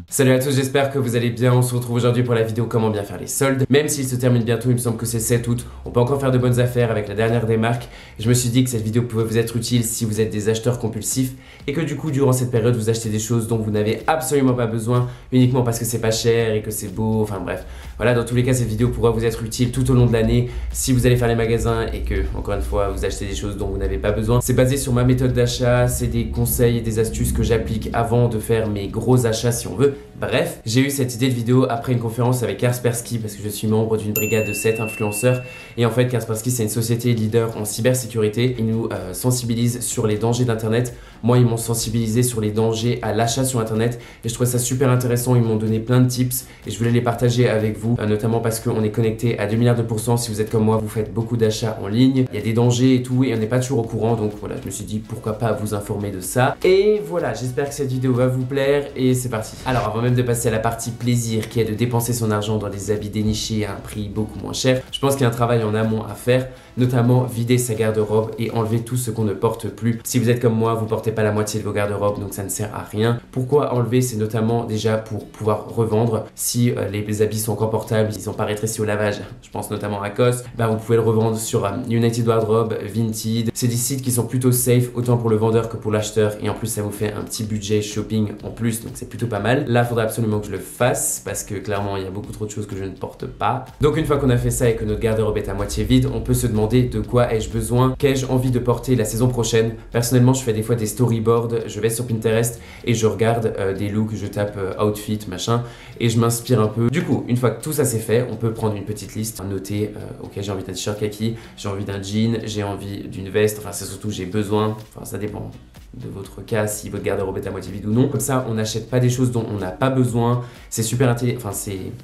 Salut à tous, j'espère que vous allez bien. On se retrouve aujourd'hui pour la vidéo comment bien faire les soldes. Même s'il se termine bientôt, il me semble que c'est 7 août, on peut encore faire de bonnes affaires avec la dernière des marques. Je me suis dit que cette vidéo pouvait vous être utile si vous êtes des acheteurs compulsifs et que du coup, durant cette période, vous achetez des choses dont vous n'avez absolument pas besoin uniquement parce que c'est pas cher et que c'est beau, enfin bref. Voilà, dans tous les cas, cette vidéo pourra vous être utile tout au long de l'année si vous allez faire les magasins et que, encore une fois, vous achetez des choses dont vous n'avavez pas besoin. C'est basé sur ma méthode d'achat, c'est des conseils et des astuces que j'applique avant de faire mes gros achats si on veut. Bref, j'ai eu cette idée de vidéo après une conférence avec Kaspersky parce que je suis membre d'une brigade de 7 influenceurs et en fait Kaspersky c'est une société leader en cybersécurité. Ils nous sensibilisent sur les dangers d'internet. Moi ils m'ont sensibilisé sur les dangers à l'achat sur internet et je trouvais ça super intéressant. Ils m'ont donné plein de tips et je voulais les partager avec vous, notamment parce qu'on est connecté à 2 milliards de %. Si vous êtes comme moi, vous faites beaucoup d'achats en ligne, il y a des dangers et tout et on n'est pas toujours au courant, donc voilà, je me suis dit pourquoi pas vous informer de ça. Et voilà, j'espère que cette vidéo va vous plaire et c'est parti. Alors avant même de passer à la partie plaisir qui est de dépenser son argent dans des habits dénichés à un prix beaucoup moins cher, je pense qu'il y a un travail en amont à faire, notamment vider sa garde-robe et enlever tout ce qu'on ne porte plus. Si vous êtes comme moi, vous portez pas la moitié de vos garde-robes, donc ça ne sert à rien. Pourquoi enlever? C'est notamment déjà pour pouvoir revendre. Si les habits sont encore portables, ils n'ont pas rétréci au lavage, je pense notamment à COS, bah vous pouvez le revendre sur United Wardrobe, Vinted. C'est des sites qui sont plutôt safe, autant pour le vendeur que pour l'acheteur, et en plus ça vous fait un petit budget shopping en plus, donc c'est plutôt pas mal. Là, il faudra absolument que je le fasse parce que clairement, il y a beaucoup trop de choses que je ne porte pas. Donc une fois qu'on a fait ça et que notre garde-robe est à moitié vide, on peut se demander de quoi ai-je besoin, qu'ai-je envie de porter la saison prochaine. Personnellement, je fais des fois des storyboards, je vais sur Pinterest et je regarde des looks, je tape outfit, machin, et je m'inspire un peu. Du coup, une fois que tout ça c'est fait, on peut prendre une petite liste, noter, ok, j'ai envie d'un t-shirt kaki, j'ai envie d'un jean, j'ai envie d'une veste, enfin c'est surtout j'ai besoin, enfin ça dépend de votre cas, si votre garde-robe est à moitié vide ou non. Comme ça, on n'achète pas des choses dont on n'a pas besoin. C'est super intelligent, enfin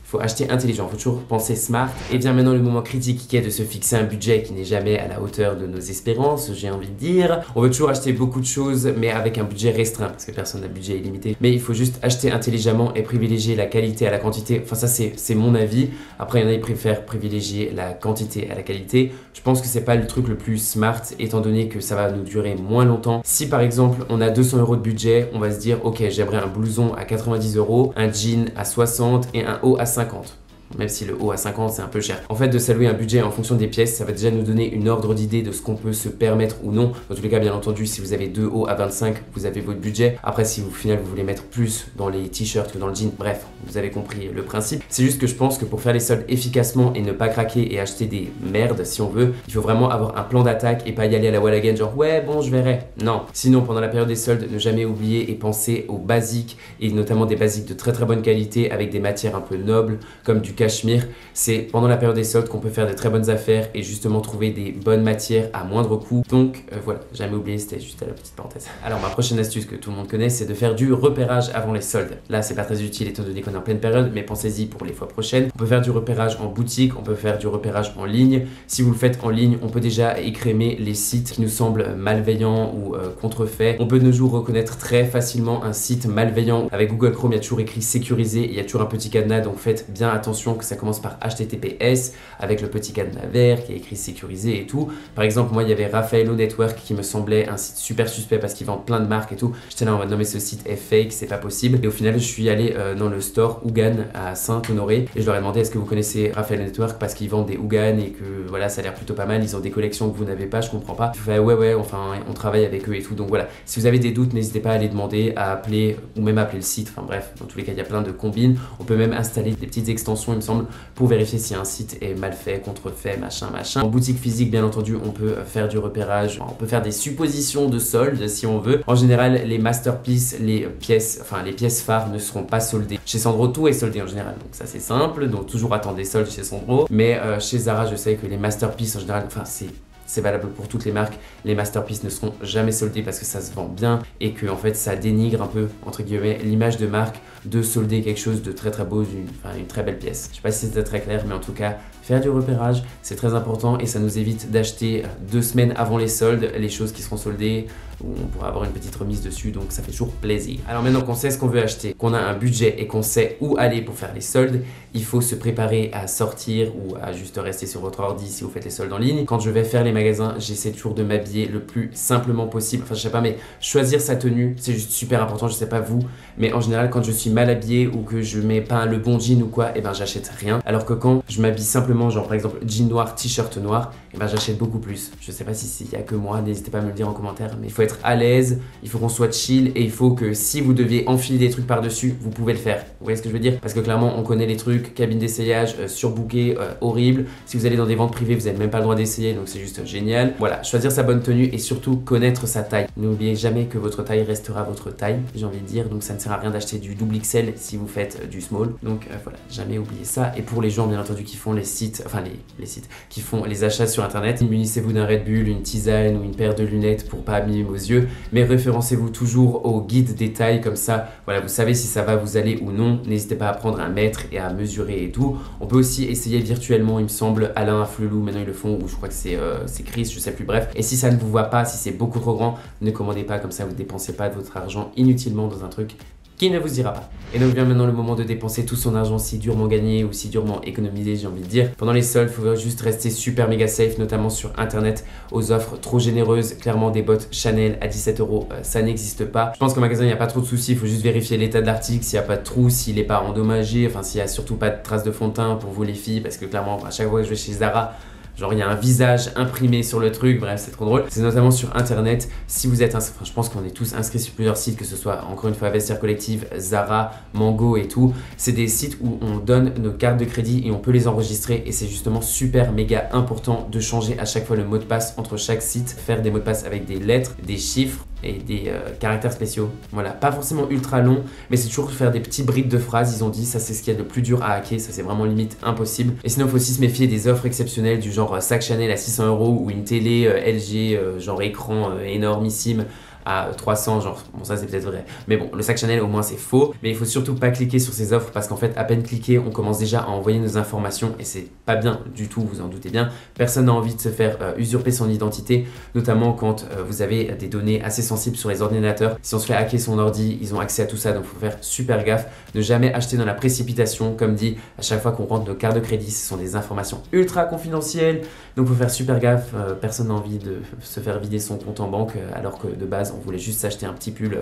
faut acheter intelligent, faut toujours penser smart. Et bien maintenant le moment critique qui est de se fixer un budget qui n'est jamais à la hauteur de nos espérances, j'ai envie de dire. On veut toujours acheter beaucoup de choses, mais avec un budget restreint, parce que personne n'a budget illimité. Mais il faut juste acheter intelligemment et privilégier la qualité à la quantité. Enfin ça c'est mon avis. Après il y en a qui préfèrent privilégier la quantité à la qualité. Je pense que c'est pas le truc le plus smart, étant donné que ça va nous durer moins longtemps. Si par exemple on a 200 € de budget, on va se dire ok, j'aimerais un blouson à 90 €, un jean à 60 et un haut à 50. Même si le haut à 50 c'est un peu cher. En fait, de s'allouer un budget en fonction des pièces, ça va déjà nous donner une ordre d'idée de ce qu'on peut se permettre ou non. Dans tous les cas, bien entendu, si vous avez 2 hauts à 25, vous avez votre budget. Après, si au final vous voulez mettre plus dans les t-shirts que dans le jean, bref, vous avez compris le principe. C'est juste que je pense que pour faire les soldes efficacement et ne pas craquer et acheter des merdes si on veut, il faut vraiment avoir un plan d'attaque et pas y aller à la wall again, genre ouais bon je verrai. Non. Sinon, pendant la période des soldes, ne jamais oublier et penser aux basiques et notamment des basiques de très bonne qualité avec des matières un peu nobles comme du cachemire. C'est pendant la période des soldes qu'on peut faire de très bonnes affaires et justement trouver des bonnes matières à moindre coût. Donc voilà, jamais oublié, c'était juste à la petite parenthèse. Alors ma prochaine astuce que tout le monde connaît, c'est de faire du repérage avant les soldes. Là c'est pas très utile étant donné qu'on est en pleine période, mais pensez-y pour les fois prochaines. On peut faire du repérage en boutique, on peut faire du repérage en ligne. Si vous le faites en ligne, on peut déjà écrémer les sites qui nous semblent malveillants ou contrefaits. On peut de nos jours reconnaître très facilement un site malveillant. Avec Google Chrome, il y a toujours écrit sécurisé, il y a toujours un petit cadenas, donc faites bien attention que ça commence par HTTPS avec le petit cadenas vert qui est écrit sécurisé et tout. Par exemple, moi il y avait Raffaello Network qui me semblait un site super suspect parce qu'ils vendent plein de marques et tout. J'étais là en mode non mais ce site est fake, c'est pas possible. Et au final, je suis allé dans le store Ougan à Saint-Honoré et je leur ai demandé est-ce que vous connaissez Raffaello Network parce qu'ils vendent des Ougan et que voilà, ça a l'air plutôt pas mal. Ils ont des collections que vous n'avez pas, je comprends pas. Je fais ouais, enfin on travaille avec eux et tout. Donc voilà, si vous avez des doutes, n'hésitez pas à les demander, à appeler ou même à appeler le site. Enfin bref, dans tous les cas, il y a plein de combines. On peut même installer des petites extensions, il me semble, pour vérifier si un site est mal fait, contrefait, machin. En boutique physique, bien entendu, on peut faire du repérage, on peut faire des suppositions de soldes si on veut. En général, les masterpieces, les pièces phares ne seront pas soldées. Chez Sandro, tout est soldé en général, donc ça c'est simple, donc toujours attendre des soldes chez Sandro. Mais chez Zara, je sais que les masterpieces en général, enfin c'est valable pour toutes les marques, les masterpieces ne seront jamais soldées parce que ça se vend bien et que en fait ça dénigre un peu entre guillemets l'image de marque de solder quelque chose de très beau, une très belle pièce. Je sais pas si c'était très clair, mais en tout cas faire du repérage c'est très important et ça nous évite d'acheter 2 semaines avant les soldes les choses qui seront soldées. où on pourra avoir une petite remise dessus, donc ça fait toujours plaisir. Alors maintenant qu'on sait ce qu'on veut acheter, qu'on a un budget et qu'on sait où aller pour faire les soldes, il faut se préparer à sortir ou à juste rester sur votre ordi si vous faites les soldes en ligne. Quand je vais faire les magasins, j'essaie toujours de m'habiller le plus simplement possible. Enfin, je sais pas, mais choisir sa tenue, c'est juste super important. Je sais pas vous, mais en général, quand je suis mal habillé ou que je mets pas le bon jean ou quoi, et ben j'achète rien. Alors que quand je m'habille simplement, genre par exemple jean noir, t-shirt noir, et ben j'achète beaucoup plus. Je sais pas si y a que moi, n'hésitez pas à me le dire en commentaire, mais il faut être à l'aise, il faut qu'on soit chill et il faut que si vous deviez enfiler des trucs par-dessus, vous pouvez le faire. Vous voyez ce que je veux dire? Parce que clairement, on connaît les trucs, cabine d'essayage, surbooké, horrible. Si vous allez dans des ventes privées, vous n'avez même pas le droit d'essayer, donc c'est juste génial. Voilà, choisir sa bonne tenue et surtout connaître sa taille. N'oubliez jamais que votre taille restera votre taille, j'ai envie de dire, donc ça ne sert à rien d'acheter du double XL si vous faites du small. Donc voilà, jamais oublier ça. Et pour les gens, bien entendu, qui font les sites, enfin les sites, qui font les achats sur internet, munissez-vous d'un Red Bull, une tisane ou une paire de lunettes pour pas abîmer vos yeux, mais référencez-vous toujours au guide des tailles, comme ça, voilà, vous savez si ça va vous aller ou non. N'hésitez pas à prendre un mètre et à mesurer et tout. On peut aussi essayer virtuellement, il me semble, Alain, Flelou, maintenant ils le font, ou je crois que c'est Chris, je sais plus, bref. Et si ça ne vous va pas, si c'est beaucoup trop grand, ne commandez pas, comme ça vous ne dépensez pas de votre argent inutilement dans un truc qui ne vous ira pas. Et donc vient maintenant le moment de dépenser tout son argent si durement gagné ou si durement économisé, j'ai envie de dire. Pendant les soldes, il faut juste rester super méga safe, notamment sur internet, aux offres trop généreuses. Clairement, des bottes Chanel à 17 €, ça n'existe pas. Je pense qu'au magasin, il n'y a pas trop de soucis, il faut juste vérifier l'état de l'article, s'il n'y a pas de trou, s'il n'est pas endommagé, enfin s'il n'y a surtout pas de traces de fond de teint pour vous les filles, parce que clairement, à chaque fois que je vais chez Zara, genre il y a un visage imprimé sur le truc, bref c'est trop drôle. C'est notamment sur internet, si vous êtes inscrit, enfin, je pense qu'on est tous inscrits sur plusieurs sites, que ce soit encore une fois Vestiaire Collective, Zara, Mango et tout. C'est des sites où on donne nos cartes de crédit et on peut les enregistrer et c'est justement super méga important de changer à chaque fois le mot de passe entre chaque site, faire des mots de passe avec des lettres, des chiffres et des caractères spéciaux. Voilà, pas forcément ultra long, mais c'est toujours faire des petits bribes de phrases, ils ont dit, ça c'est ce qu'il y a de plus dur à hacker, ça c'est vraiment limite impossible. Et sinon, il faut aussi se méfier des offres exceptionnelles du genre sac Chanel à 600 € ou une télé LG, genre écran énormissime à 300, genre, bon ça c'est peut-être vrai, mais bon, le sac Chanel au moins c'est faux, mais il faut surtout pas cliquer sur ces offres parce qu'en fait à peine cliquer, on commence déjà à envoyer nos informations et c'est pas bien du tout, vous en doutez bien. Personne n'a envie de se faire usurper son identité, notamment quand vous avez des données assez sensibles sur les ordinateurs. Si on se fait hacker son ordi, ils ont accès à tout ça, donc il faut faire super gaffe, ne jamais acheter dans la précipitation, comme dit, à chaque fois qu'on rentre nos cartes de crédit, ce sont des informations ultra confidentielles, donc il faut faire super gaffe, personne n'a envie de se faire vider son compte en banque alors que de base on voulait juste s'acheter un petit pull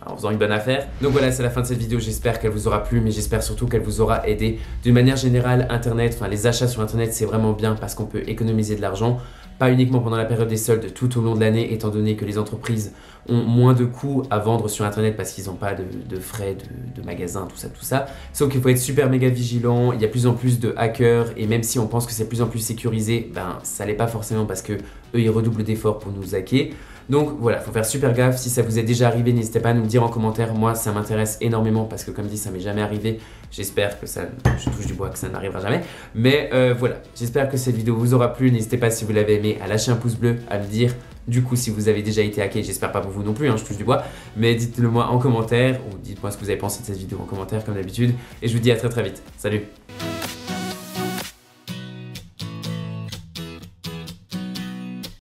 en faisant une bonne affaire. Donc voilà, c'est la fin de cette vidéo, j'espère qu'elle vous aura plu, mais j'espère surtout qu'elle vous aura aidé. D'une manière générale, internet, enfin les achats sur internet c'est vraiment bien parce qu'on peut économiser de l'argent, pas uniquement pendant la période des soldes, tout au long de l'année, étant donné que les entreprises ont moins de coûts à vendre sur internet parce qu'ils n'ont pas de frais de magasin, tout ça. Sauf qu'il faut être super méga vigilant, il y a de plus en plus de hackers et même si on pense que c'est de plus en plus sécurisé, ben ça l'est pas forcément parce que eux ils redoublent d'efforts pour nous hacker. Donc voilà, faut faire super gaffe. Si ça vous est déjà arrivé, n'hésitez pas à nous le dire en commentaire. Moi, ça m'intéresse énormément parce que comme dit, ça m'est jamais arrivé. J'espère que ça, je touche du bois, que ça n'arrivera jamais. Mais voilà, j'espère que cette vidéo vous aura plu. N'hésitez pas si vous l'avez aimé à lâcher un pouce bleu, à me dire du coup si vous avez déjà été hacké. J'espère pas pour vous non plus, hein, je touche du bois. Mais dites-le moi en commentaire ou dites-moi ce que vous avez pensé de cette vidéo en commentaire comme d'habitude. Et je vous dis à très vite. Salut!